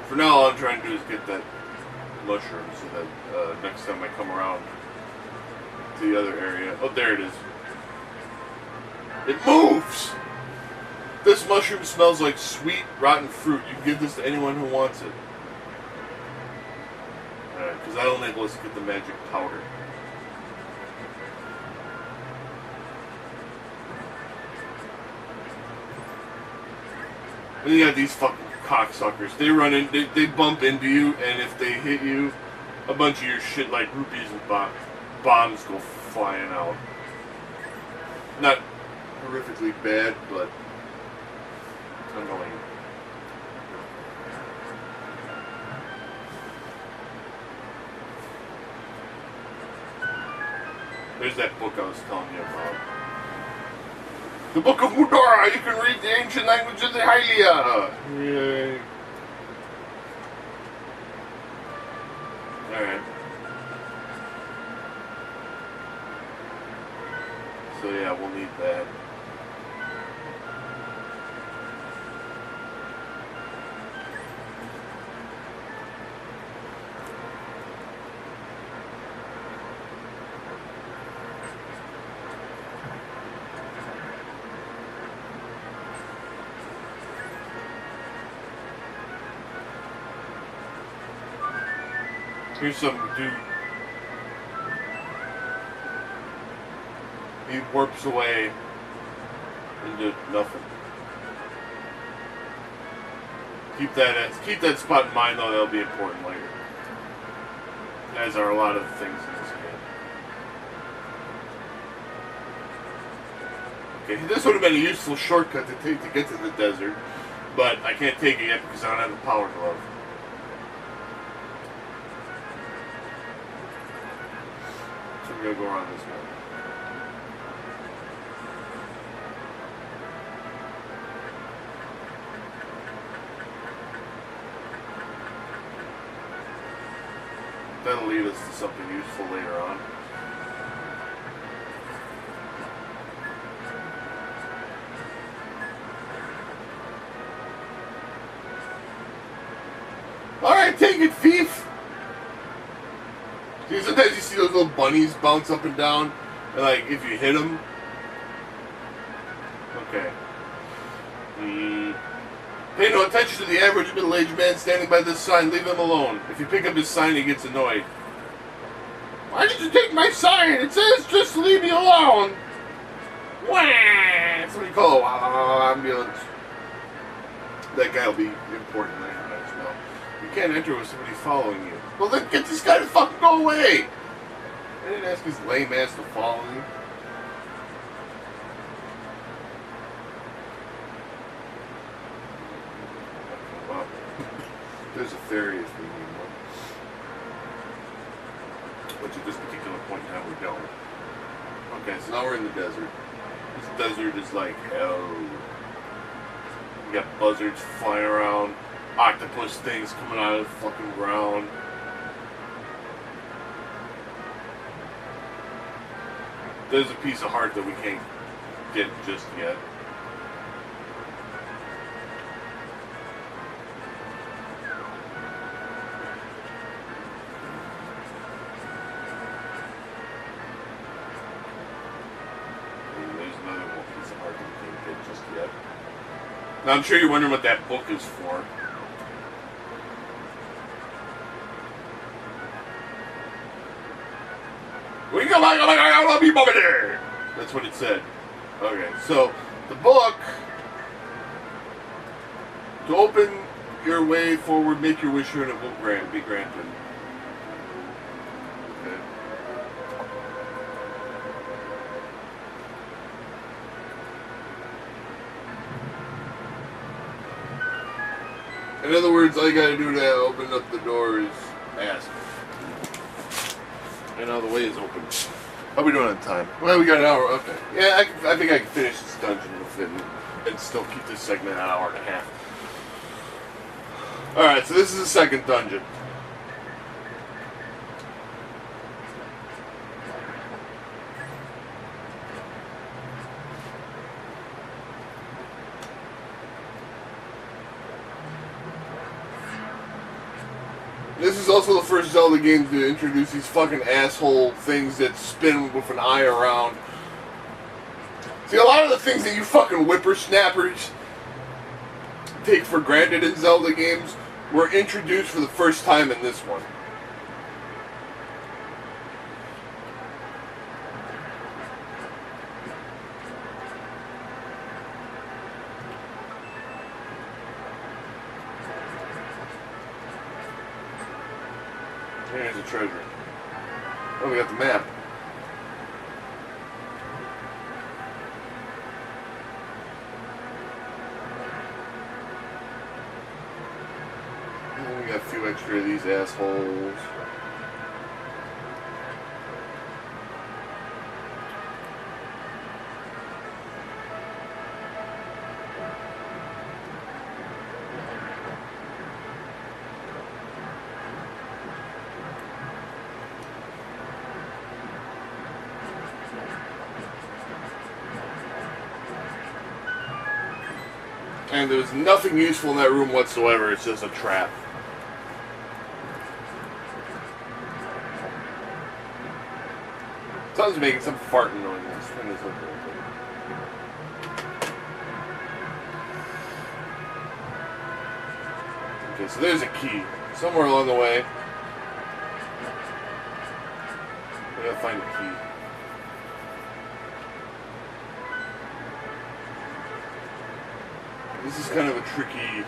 For now, all I'm trying to do is get that mushroom so that next time I come around to the other area. Oh, there it is. It moves! This mushroom smells like sweet, rotten fruit. You can give this to anyone who wants it. Alright, because that'll enable us to get the magic powder. And you got these fucking cocksuckers. They run in, they bump into you, and if they hit you, a bunch of your shit like rupees and bombs go flying out. Not horrifically bad, but annoying. There's that book I was telling you about. The Book of Mudora! You can read the ancient language of the Hylia! Yay. Alright. yeah, we'll need that. Here's something to do. He warps away into nothing. Keep that spot in mind, though. That'll be important later. As are a lot of the things in this game. Okay, this would have been a useful shortcut to take to get to the desert, but I can't take it yet because I don't have the power glove. So we're gonna go around this way. That'll lead us to something useful later on. Alright, take it, thief! See, sometimes you see those little bunnies bounce up and down, and like, if you hit them... Okay. Pay no attention to the average middle-aged man standing by this sign. Leave him alone. If you pick up his sign, he gets annoyed. Why did you take my sign? It says just leave me alone. Wah! That's what you call an ambulance. That guy will be important later as well. You can't enter with somebody following you. Well, then get this guy to fucking go away. I didn't ask his lame ass to follow me. There's a ferry if we need one. Which at this particular point now we don't. Okay, so now we're in the desert. This desert is like hell. You got buzzards flying around, octopus things coming out of the fucking ground. There's a piece of heart that we can't get just yet. Now, I'm sure you're wondering what that book is for. We go like I love you, over there. That's what it said. Okay, so the book to open your way forward, make your wish here, and it will be granted. Okay. In other words, all you gotta do to open up the door is ask. And now the way is open. How are we doing on time? Well, we got an hour. Okay. Yeah, I think I can finish this dungeon with it and still keep this segment an hour and a half. Alright, so this is the second dungeon. This is also the first Zelda game to introduce these fucking asshole things that spin with an eye around. See, a lot of the things that you fucking whippersnappers take for granted in Zelda games were introduced for the first time in this one. Here's the treasure. Oh, we got the map. And we got a few extra of these assholes. And there's nothing useful in that room whatsoever. It's just a trap. Someone's making some farting noise. Let's turn this up a little bit. Okay, so there's a key. Somewhere along the way. We gotta find a key. This is kind of a tricky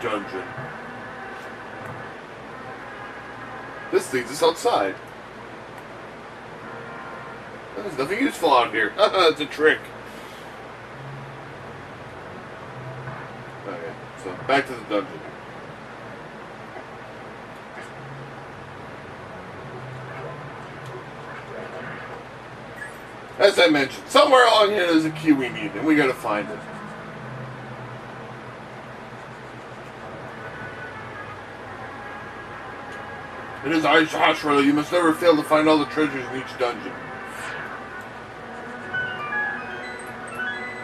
dungeon. This leads us outside. There's nothing useful out here. It's a trick. Okay, so back to the dungeon. As I mentioned, somewhere along here there's a key we need, and we gotta find it. It is Ashra, you must never fail to find all the treasures in each dungeon.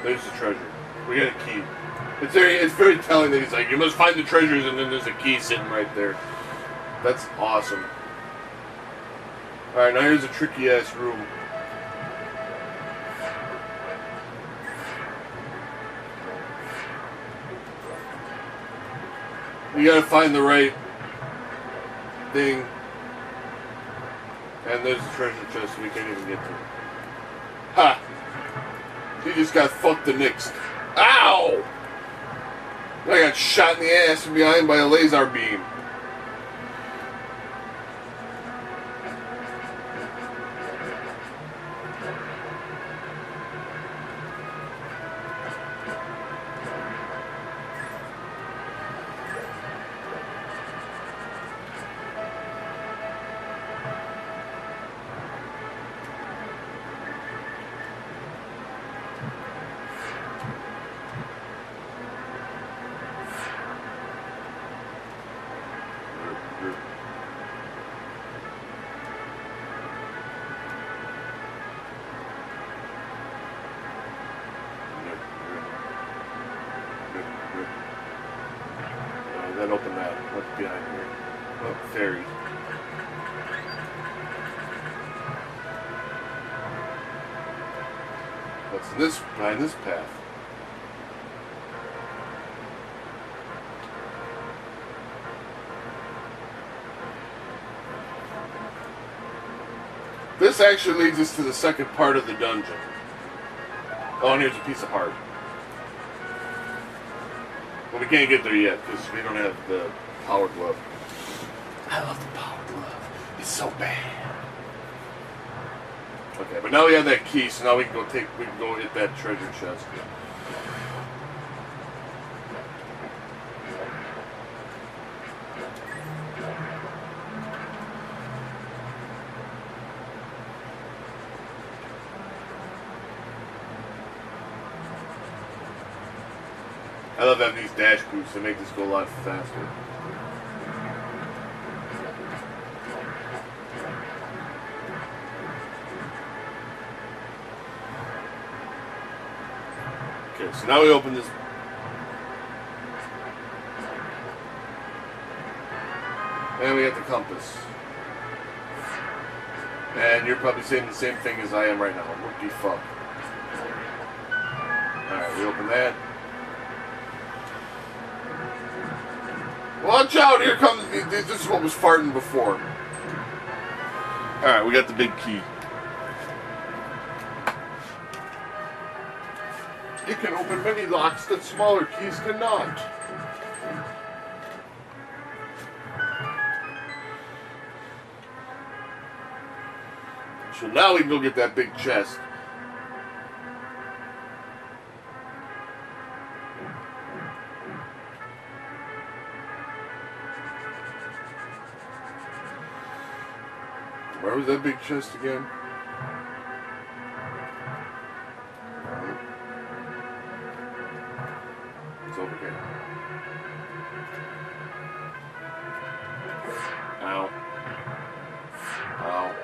There's the treasure. We got a key. It's very telling that he's like, you must find the treasures, and then there's a key sitting right there. That's awesome. Alright, now here's a tricky ass room. You gotta find the right thing. And there's a treasure chest we can't even get to. Ha! You just got fucked the next. Ow! I got shot in the ass from behind by a laser beam. Then open that. What's behind here? Oh, fairy. What's this behind this path? This actually leads us to the second part of the dungeon. Oh, and here's a piece of heart. But we can't get there yet because we don't have the power glove. I love the power glove. It's so bad. Okay, but now we have that key, so now we can go hit that treasure chest. I love having these dash boosts. They make this go a lot faster. Okay, so now we open this. And we got the compass. And you're probably saying the same thing as I am right now. What the fuck? Alright, we open that. Watch out, here comes, this is what was farting before. Alright, we got the big key. It can open many locks that smaller keys cannot. So now we can go get that big chest. Where was that big chest again? It's over here. Ow. Ow.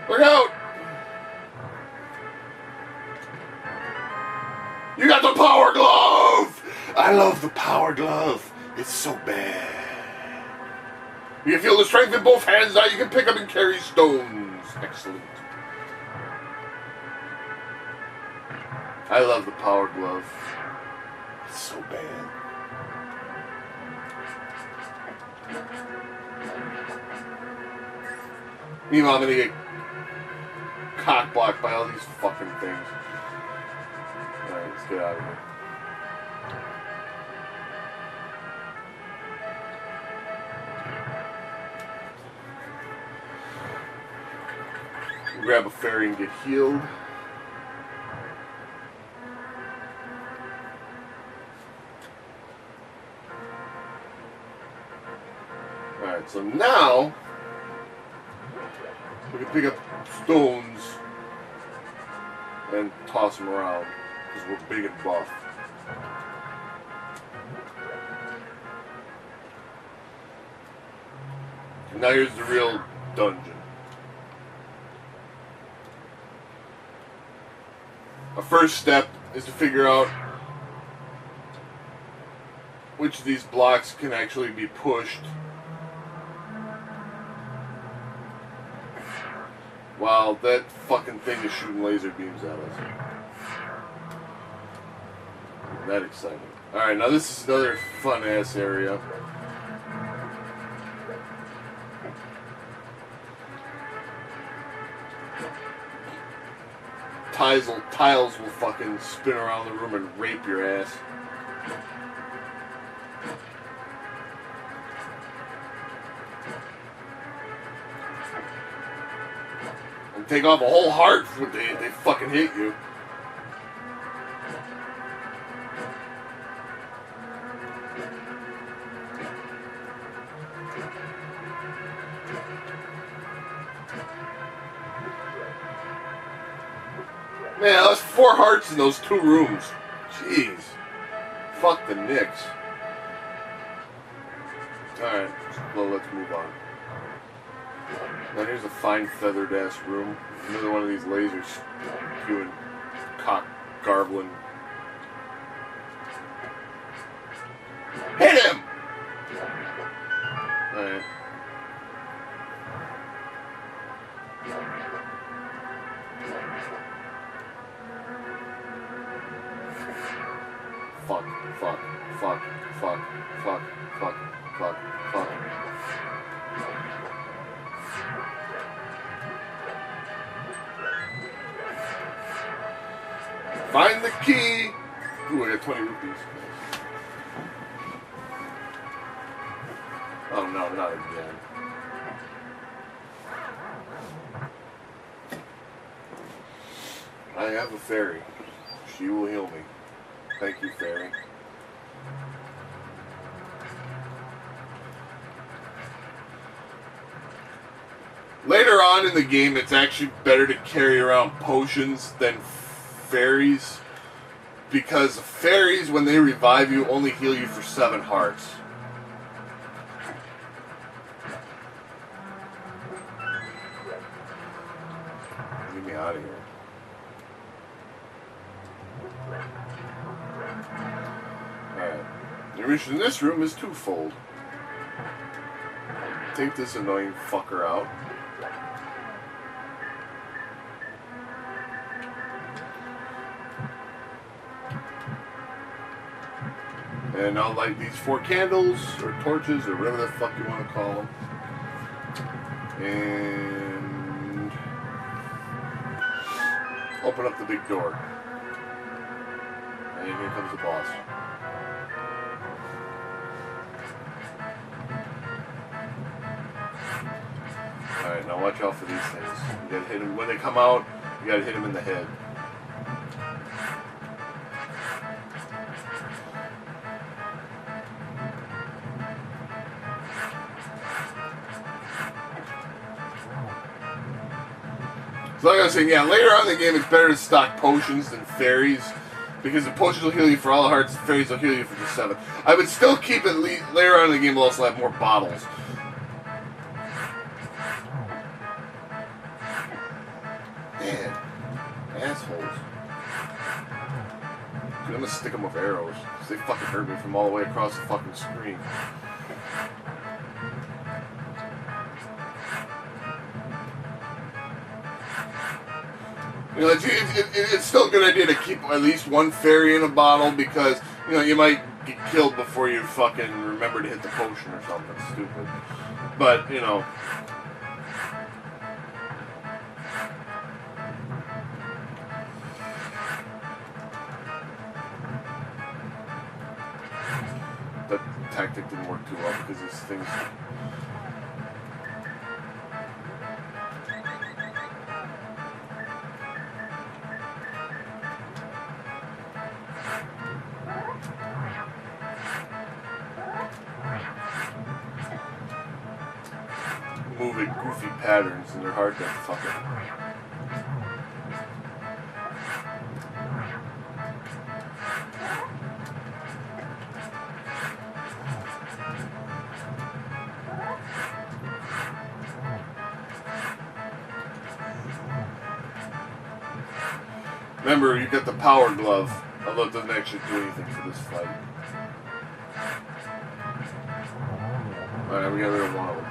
Look out! You got the power glove! I love the power glove. It's so bad. You can feel the strength in both hands now. You can pick up and carry stones. Excellent. I love the power glove. It's so bad. Meanwhile, I'm gonna get cock blocked by all these fucking things. Alright, let's get out of here. Grab a fairy and get healed. Alright, so now we can pick up stones and toss them around because we're big and buff. Now here's the real dungeon. Our first step is to figure out which of these blocks can actually be pushed while that fucking thing is shooting laser beams at us. Isn't that exciting? Alright, now this is another fun ass area. Tiles will fucking spin around the room and rape your ass. And take off a whole heart when they fucking hit you. Man, that's 4 hearts in those 2 rooms. Jeez. Fuck the Knicks. Alright, well, let's move on. Now here's a fine feathered ass room. Another one of these lasers doing cock garbling. Hit him! Alright. Fuck, fuck, fuck, fuck, fuck, fuck, fuck, fuck. Find the key! Ooh, I got 20 rupees. Oh no, not again. I have a fairy. She will heal me. Thank you, fairy. Later on in the game, it's actually better to carry around potions than fairies, because fairies, when they revive you, only heal you for 7 hearts. Get me out of here. Alright. The mission in this room is twofold. Take this annoying fucker out. And I'll light these 4 candles, or torches, or whatever the fuck you want to call them. And open up the big door. And here comes the boss. Alright, now watch out for these things. You gotta hit them when they come out, you gotta hit them in the head. So like I was saying, yeah, later on in the game it's better to stock potions than fairies, because the potions will heal you for all the hearts, the fairies will heal you for just 7. I would still keep it later on in the game, we'll also have more bottles. Man, assholes. gonna stick them with arrows. Because they fucking hurt me from all the way across the fucking screen. You know, it's still a good idea to keep at least one fairy in a bottle because, you know, you might get killed before you fucking remember to hit the potion or something stupid. But, you know. That tactic didn't work too well because these things... move in goofy patterns and they're hard to fucking... Remember, you got the power glove, although it doesn't actually do anything for this fight. Alright, we got rid of one of them.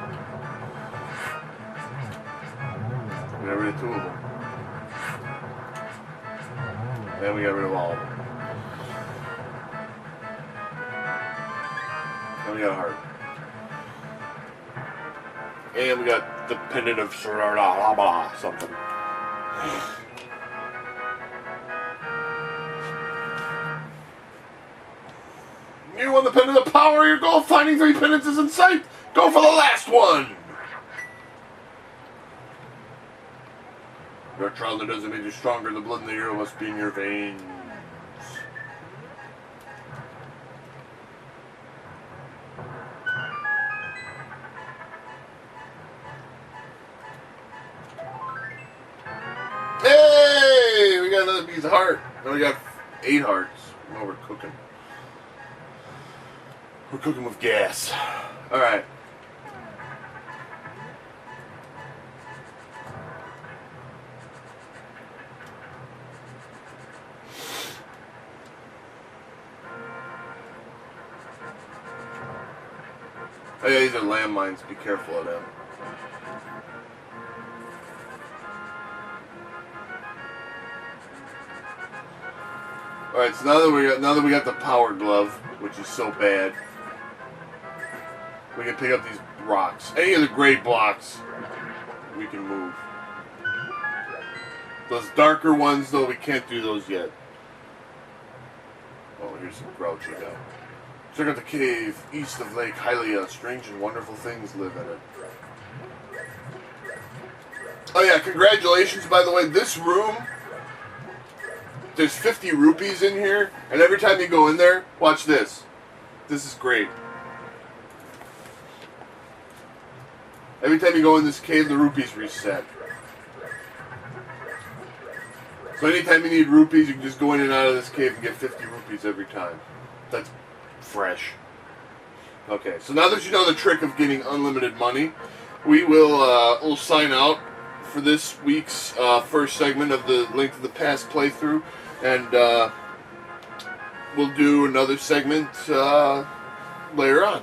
We got rid of two of them. Then we got rid of all of them. Then we got a heart. And we got the pendant of something. You won the pendant of power, your goal, finding 3 pendants is in sight. Go for the last one! Your trial that doesn't make you stronger. The blood in the hero must be in your veins. Hey! We got another piece of heart. Now we got 8 hearts. Now we're cooking. We're cooking with gas. Alright. Oh yeah, these are landmines. Be careful of them. Alright, so now that we got the power glove, which is so bad, we can pick up these rocks. Any of the gray blocks we can move. Those darker ones, though, we can't do those yet. Oh, here's some grouchy guy. Check out the cave east of Lake Hylia. Strange and wonderful things live in it. Oh yeah, congratulations, by the way. This room, there's 50 rupees in here, and every time you go in there, watch this. This is great. Every time you go in this cave, the rupees reset. So anytime you need rupees, you can just go in and out of this cave and get 50 rupees every time. That's fresh. Okay, so now that you know the trick of getting unlimited money, we will we'll sign out for this week's first segment of the Link to the Past playthrough, and we'll do another segment later on.